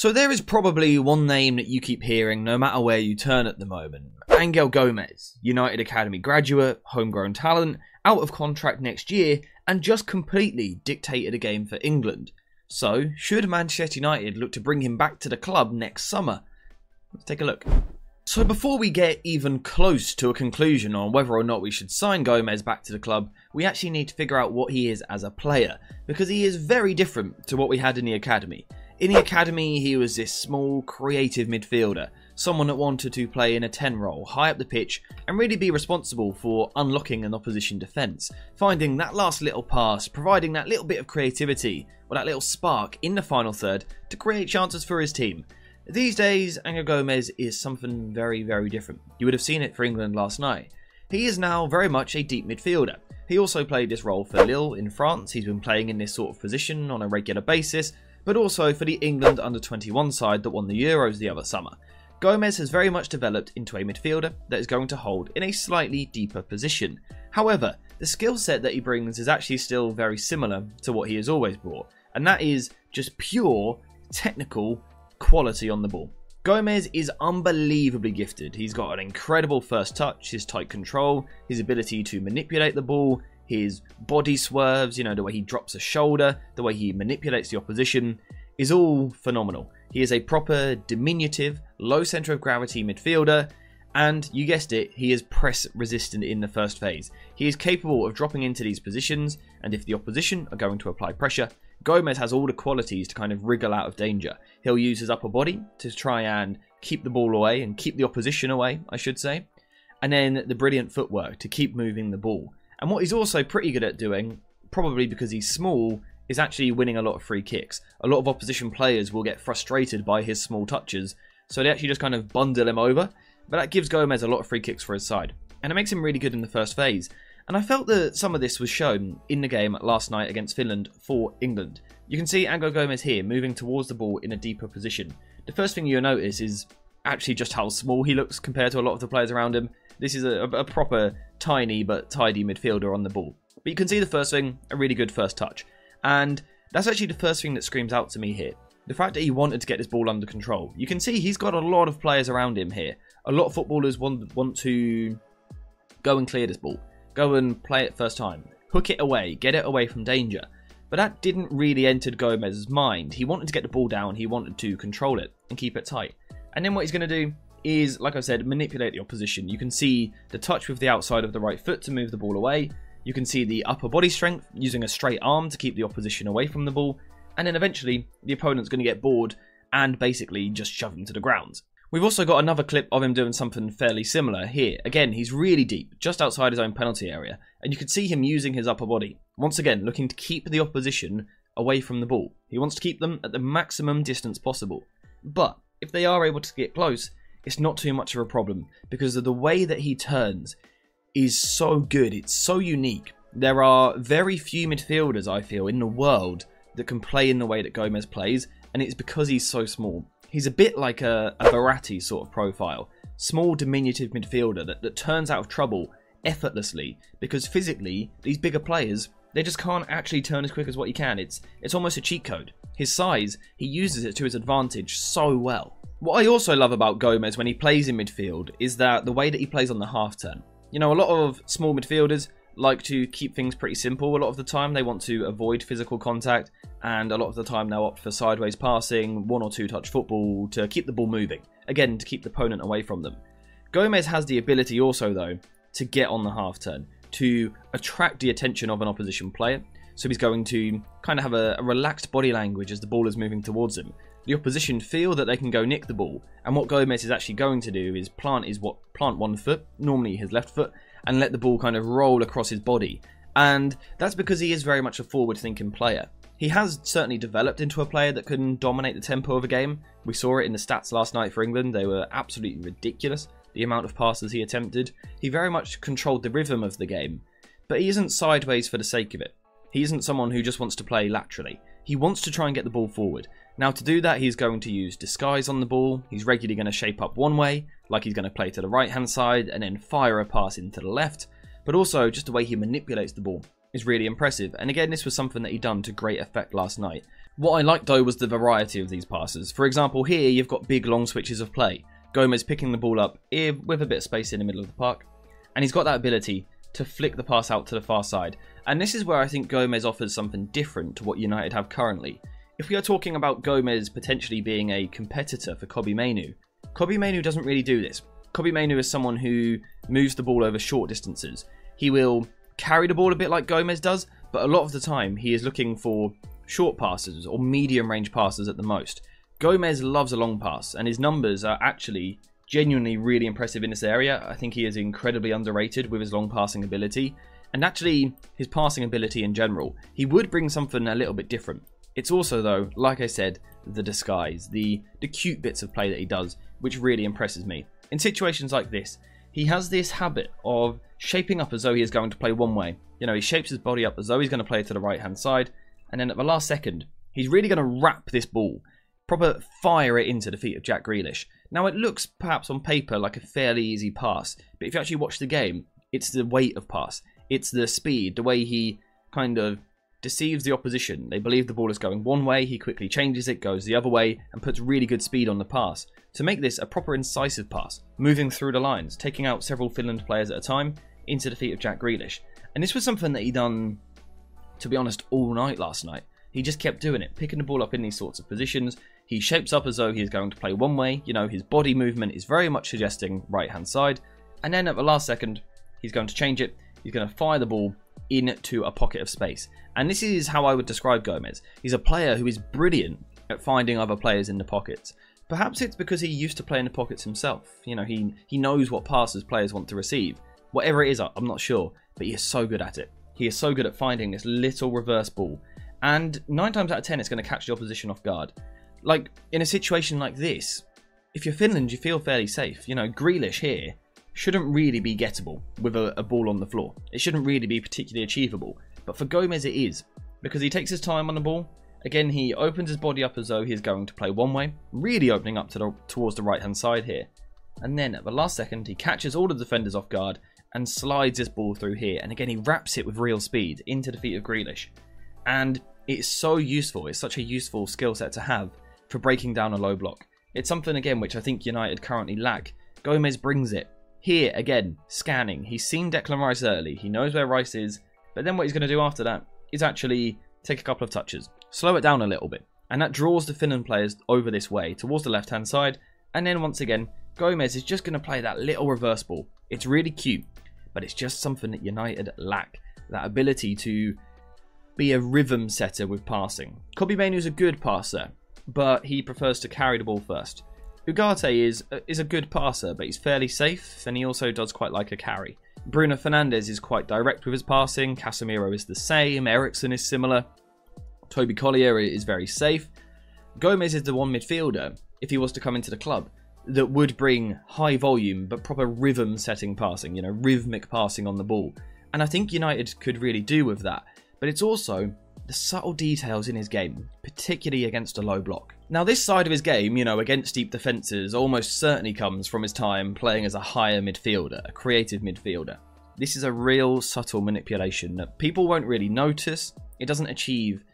So there is probably one name that you keep hearing no matter where you turn at the moment. Angel Gomes, United Academy graduate, homegrown talent, out of contract next year, and just completely dictated a game for England. So, should Manchester United look to bring him back to the club next summer? Let's take a look. So before we get even close to a conclusion on whether or not we should sign Gomes back to the club, we actually need to figure out what he is as a player, because he is very different to what we had in the academy. In the academy, he was this small, creative midfielder, someone that wanted to play in a 10 role, high up the pitch, and really be responsible for unlocking an opposition defence, finding that last little pass, providing that little bit of creativity, or that little spark in the final third to create chances for his team. These days, Angel Gomes is something very, very different. You would have seen it for England last night. He is now very much a deep midfielder. He also played this role for Lille in France. He's been playing in this sort of position on a regular basis, but also for the England under-21 side that won the Euros the other summer. Gomes has very much developed into a midfielder that is going to hold in a slightly deeper position. However, the skill set that he brings is actually still very similar to what he has always brought, and that is just pure technical quality on the ball. Gomes is unbelievably gifted. He's got an incredible first touch, his tight control, his ability to manipulate the ball, his body swerves, you know, the way he drops a shoulder, the way he manipulates the opposition is all phenomenal. He is a proper diminutive, low centre of gravity midfielder, and you guessed it, he is press resistant in the first phase. He is capable of dropping into these positions, and if the opposition are going to apply pressure, Gomes has all the qualities to kind of wriggle out of danger. He'll use his upper body to try and keep the ball away, and keep the opposition away, I should say. And then the brilliant footwork to keep moving the ball. And what he's also pretty good at doing, probably because he's small, is actually winning a lot of free kicks. A lot of opposition players will get frustrated by his small touches, so they actually just kind of bundle him over. But that gives Gomes a lot of free kicks for his side, and it makes him really good in the first phase. And I felt that some of this was shown in the game last night against Finland for England. You can see Angel Gomes here moving towards the ball in a deeper position. The first thing you'll notice is actually just how small he looks compared to a lot of the players around him. This is a proper tiny but tidy midfielder on the ball. But you can see the first thing, a really good first touch. And that's actually the first thing that screams out to me here. The fact that he wanted to get this ball under control. You can see he's got a lot of players around him here. A lot of footballers want to go and clear this ball. Go and play it first time. Hook it away. Get it away from danger. But that didn't really enter Gomes' mind. He wanted to get the ball down. He wanted to control it and keep it tight. And then what he's going to do is, like I said, manipulate the opposition. You can see the touch with the outside of the right foot to move the ball away. You can see the upper body strength, using a straight arm to keep the opposition away from the ball. And then eventually, the opponent's going to get bored and basically just shove him to the ground. We've also got another clip of him doing something fairly similar here. Again, he's really deep, just outside his own penalty area. And you can see him using his upper body. Once again, looking to keep the opposition away from the ball. He wants to keep them at the maximum distance possible. But if they are able to get close, it's not too much of a problem, because of the way that he turns is so good. It's so unique. There are very few midfielders, I feel, in the world that can play in the way that Gomes plays, and it's because he's so small. He's a bit like a Verratti sort of profile. Small, diminutive midfielder that turns out of trouble effortlessly, because physically, these bigger players, they just can't actually turn as quick as what he can. It's almost a cheat code. His size, he uses it to his advantage so well. What I also love about Gomes when he plays in midfield is that the way that he plays on the half turn. You know, a lot of small midfielders like to keep things pretty simple. A lot of the time they want to avoid physical contact, and a lot of the time they'll opt for sideways passing, 1 or 2 touch football to keep the ball moving. Again, to keep the opponent away from them. Gomes has the ability also, though, to get on the half turn, to attract the attention of an opposition player. So he's going to kind of have a relaxed body language as the ball is moving towards him. The opposition feel that they can go nick the ball, and what Gomes is actually going to do is plant one foot, normally his left foot, and let the ball kind of roll across his body. And that's because he is very much a forward-thinking player. He has certainly developed into a player that can dominate the tempo of a game. We saw it in the stats last night for England. They were absolutely ridiculous, the amount of passes he attempted. He very much controlled the rhythm of the game, but he isn't sideways for the sake of it. He isn't someone who just wants to play laterally. He wants to try and get the ball forward. Now, to do that, he's going to use disguise on the ball. He's regularly going to shape up one way, like he's going to play to the right-hand side and then fire a pass into the left. But also, just the way he manipulates the ball is really impressive. And again, this was something that he done to great effect last night. What I liked though was the variety of these passes. For example, here you've got big long switches of play. Gomes picking the ball up here with a bit of space in the middle of the park, and he's got that ability to flick the pass out to the far side. And this is where I think Gomes offers something different to what United have currently. If we are talking about Gomes potentially being a competitor for Kobbie Mainoo doesn't really do this. Kobbie Mainoo is someone who moves the ball over short distances. He will carry the ball a bit like Gomes does, but a lot of the time he is looking for short passes or medium range passes at the most. Gomes loves a long pass, and his numbers are actually genuinely really impressive in this area. I think he is incredibly underrated with his long passing ability, and actually his passing ability in general. He would bring something a little bit different. It's also, though, like I said, the disguise, the cute bits of play that he does, which really impresses me. In situations like this, he has this habit of shaping up as though he is going to play one way. You know, he shapes his body up as though he's going to play to the right-hand side, and then at the last second, he's really going to wrap this ball, proper fire it into the feet of Jack Grealish. Now, it looks perhaps on paper like a fairly easy pass, but if you actually watch the game, it's the weight of pass. It's the speed, the way he kind of deceives the opposition. They believe the ball is going one way, he quickly changes it, goes the other way, and puts really good speed on the pass to make this a proper incisive pass, moving through the lines, taking out several Finland players at a time into the feet of Jack Grealish. And this was something that he done, to be honest, all night last night. He just kept doing it, picking the ball up in these sorts of positions. He shapes up as though he's going to play one way. You know, his body movement is very much suggesting right-hand side. And then at the last second, he's going to change it. He's going to fire the ball into a pocket of space. And this is how I would describe Gomes. He's a player who is brilliant at finding other players in the pockets. Perhaps it's because he used to play in the pockets himself. You know, he knows what passes players want to receive. Whatever it is, I'm not sure, but he is so good at it. He is so good at finding this little reverse ball. And 9 times out of 10, it's going to catch the opposition off guard. Like, in a situation like this, if you're Finland, you feel fairly safe. You know, Grealish here shouldn't really be gettable with a ball on the floor. It shouldn't really be particularly achievable. But for Gomes, it is, because he takes his time on the ball. Again, he opens his body up as though he's going to play one way, really opening up towards the right-hand side here. And then at the last second, he catches all the defenders off guard and slides this ball through here. And again, he wraps it with real speed into the feet of Grealish. And it's so useful. It's such a useful skill set to have for breaking down a low block. It's something, again, which I think United currently lack. Gomes brings it. Here, again, scanning. He's seen Declan Rice early. He knows where Rice is. But then what he's going to do after that is actually take a couple of touches, slow it down a little bit. And that draws the Finland players over this way, towards the left-hand side. And then once again, Gomes is just going to play that little reverse ball. It's really cute, but it's just something that United lack. That ability to be a rhythm setter with passing. Kobbie Mainoo's a good passer, but he prefers to carry the ball first. Ugarte is a good passer, but he's fairly safe, and he also does quite like a carry. Bruno Fernandes is quite direct with his passing. Casemiro is the same. Eriksen is similar. Toby Collier is very safe. Gomes is the one midfielder, if he was to come into the club, that would bring high volume but proper rhythm setting passing, you know, rhythmic passing on the ball. And I think United could really do with that. But it's also the subtle details in his game, particularly against a low block. Now, this side of his game, you know, against deep defences, almost certainly comes from his time playing as a higher midfielder, a creative midfielder. This is a real subtle manipulation that people won't really notice. It doesn't achieve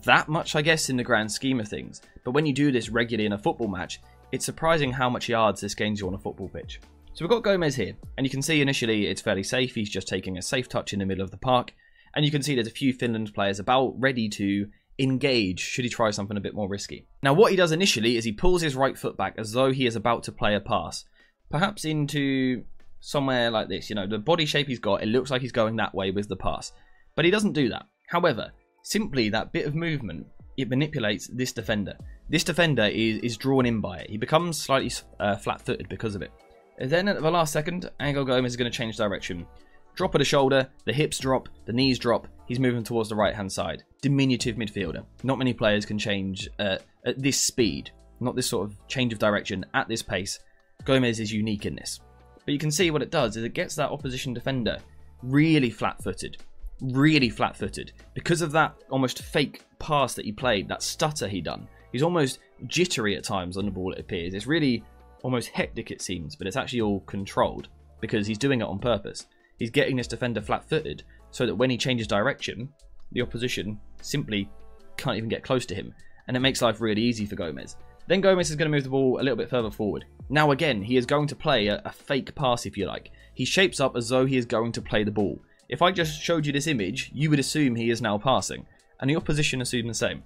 that much, I guess, in the grand scheme of things. But when you do this regularly in a football match, it's surprising how much yards this gains you on a football pitch. So we've got Gomes here, and you can see initially it's fairly safe. He's just taking a safe touch in the middle of the park. And you can see there's a few Finland players about ready to engage should he try something a bit more risky. Now, what he does initially is he pulls his right foot back as though he is about to play a pass. Perhaps into somewhere like this. You know, the body shape he's got, it looks like he's going that way with the pass. But he doesn't do that. However, simply that bit of movement, it manipulates this defender. This defender is drawn in by it. He becomes slightly flat-footed because of it. And then at the last second, Angel Gomes is going to change direction. Drop of the shoulder, the hips drop, the knees drop. He's moving towards the right-hand side. Diminutive midfielder. Not many players can change at this speed. Not this sort of change of direction at this pace. Gomes is unique in this. But you can see what it does is it gets that opposition defender really flat-footed. Really flat-footed. Because of that almost fake pass that he played, that stutter he done. He's almost jittery at times on the ball, it appears. It's really almost hectic, it seems, but it's actually all controlled because he's doing it on purpose. He's getting this defender flat-footed so that when he changes direction, the opposition simply can't even get close to him. and it makes life really easy for Gomes. Then Gomes is going to move the ball a little bit further forward. Now again, he is going to play a fake pass, if you like. He shapes up as though he is going to play the ball. If I just showed you this image, you would assume he is now passing, and the opposition assume the same.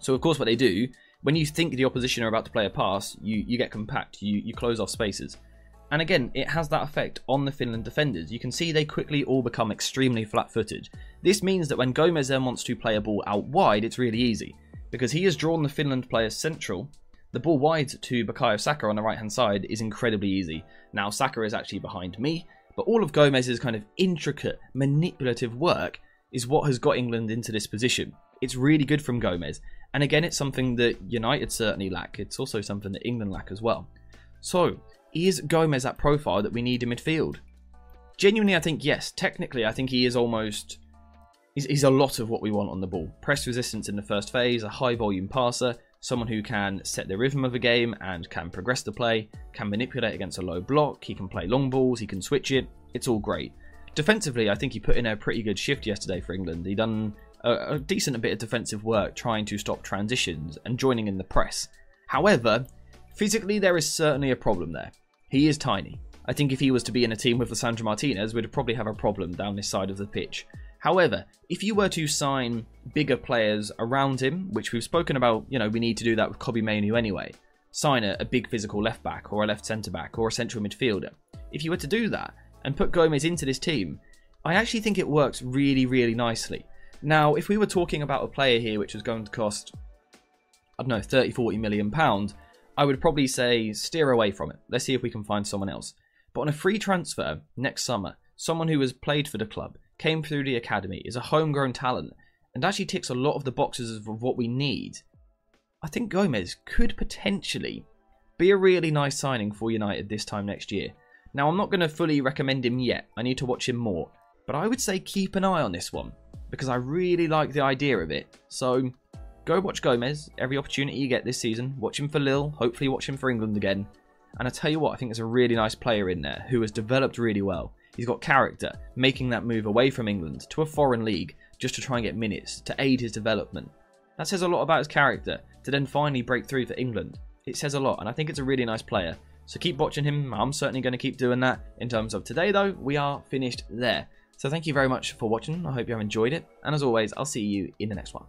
So of course what they do, when you think the opposition are about to play a pass, you get compact, you close off spaces. And again, it has that effect on the Finland defenders. You can see they quickly all become extremely flat-footed. This means that when Gomes then wants to play a ball out wide, it's really easy, because he has drawn the Finland players central. The ball wide to Bukayo Saka on the right-hand side is incredibly easy. Now, Saka is actually behind me, but all of Gomez's kind of intricate, manipulative work is what has got England into this position. It's really good from Gomes. And again, it's something that United certainly lack. It's also something that England lack as well. So, is Gomes that profile that we need in midfield? Genuinely, I think yes. Technically, I think he is almost... He's a lot of what we want on the ball. Press resistance in the first phase, a high volume passer, someone who can set the rhythm of a game and can progress the play, can manipulate against a low block, he can play long balls, he can switch it. It's all great. Defensively, I think he put in a pretty good shift yesterday for England. He done a decent bit of defensive work trying to stop transitions and joining in the press. However, physically there is certainly a problem there. He is tiny. I think if he was to be in a team with Lisandro Martinez, we'd probably have a problem down this side of the pitch. However, if you were to sign bigger players around him, which we've spoken about, we need to do that with Kobbie Mainoo anyway, sign a big physical left back or a left centre back or a central midfielder. If you were to do that and put Gomes into this team, I actually think it works really, really nicely. Now, if we were talking about a player here which was going to cost, I don't know, 30-40 million pounds, I would probably say steer away from it. Let's see if we can find someone else. But on a free transfer next summer, someone who has played for the club, came through the academy, is a homegrown talent, and actually ticks a lot of the boxes of what we need, I think Gomes could potentially be a really nice signing for United this time next year. Now, I'm not going to fully recommend him yet. I need to watch him more. But I would say keep an eye on this one, because I really like the idea of it. So, go watch Gomes every opportunity you get this season. Watch him for Lille, hopefully watch him for England again. And I tell you what, I think there's a really nice player in there who has developed really well. He's got character, making that move away from England to a foreign league just to try and get minutes, to aid his development. That says a lot about his character, to then finally break through for England. It says a lot, and I think it's a really nice player. So keep watching him. I'm certainly going to keep doing that. In terms of today, though, we are finished there. So thank you very much for watching. I hope you have enjoyed it. And as always, I'll see you in the next one.